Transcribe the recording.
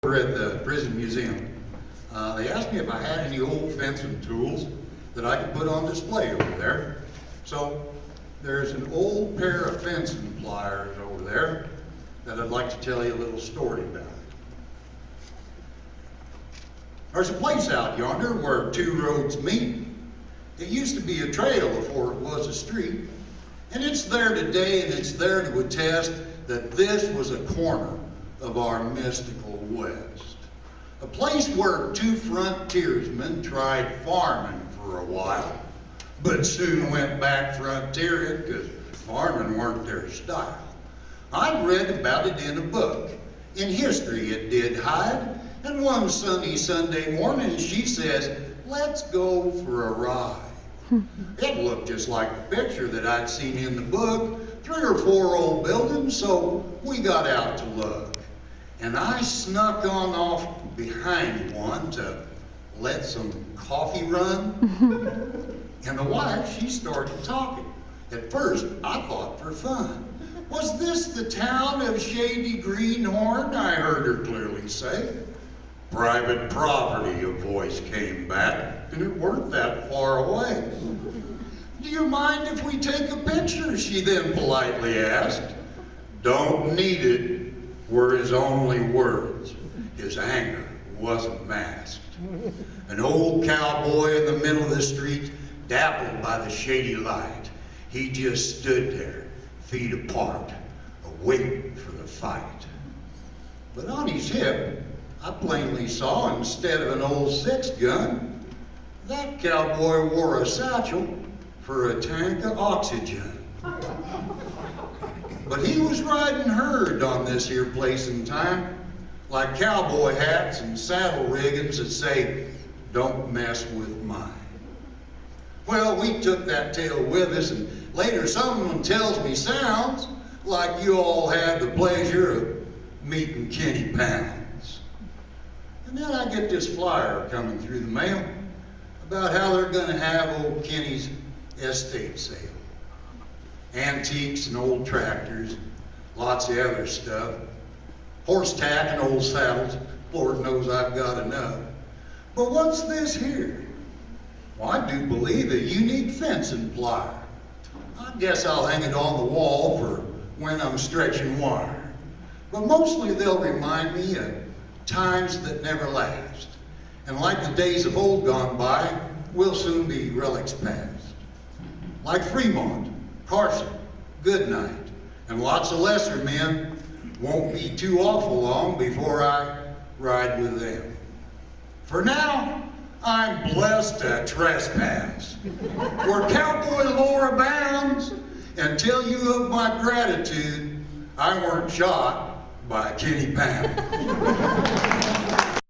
We're at the prison museum. They asked me if I had any old fencing tools that I could put on display over there. So there's an old pair of fencing pliers over there that I'd like to tell you a little story about. There's a place out yonder where two roads meet. It used to be a trail before it was a street. And it's there today, and it's there to attest that this was a corner of our mystical West. A place where two frontiersmen tried farming for a while, but soon went back frontiering because farming weren't their style. I read about it in a book. In history it did hide, and one sunny Sunday morning she says, "Let's go for a ride." It looked just like the picture that I'd seen in the book, 3 or 4 old buildings, so we got out to look. And I snuck on off behind one to let some coffee run. And the wife, she started talking. At first, I thought for fun. "Was this the town of Shady Greenhorn?" I heard her clearly say. "Private property," a voice came back, and it weren't that far away. "Do you mind if we take a picture?" she then politely asked. "Don't need it," were his only words. His anger wasn't masked. An old cowboy in the middle of the street, dappled by the shady light. He just stood there, feet apart, waiting for the fight. But on his hip, I plainly saw, instead of an old 6-gun, that cowboy wore a satchel for a tank of oxygen. But he was riding herd on this here place and time, like cowboy hats and saddle riggings that say, "Don't mess with mine." Well, we took that tale with us, and later someone tells me sounds like you all had the pleasure of meeting Kenny Pounds. And then I get this flyer coming through the mail about how they're going to have old Kenny's estate sale. Antiques and old tractors, lots of other stuff. Horse tack and old saddles. Lord knows I've got enough. But what's this here? Well, I do believe a unique fencing plier. I guess I'll hang it on the wall for when I'm stretching wire. But mostly they'll remind me of times that never last. And like the days of old gone by, will soon be relics past. Like Fremont, Carson, Goodnight, and lots of lesser men. Won't be too awful long before I ride with them. For now, I'm blessed to trespass, where cowboy lore abounds, and tell you of my gratitude I weren't shot by Kenny Pounds.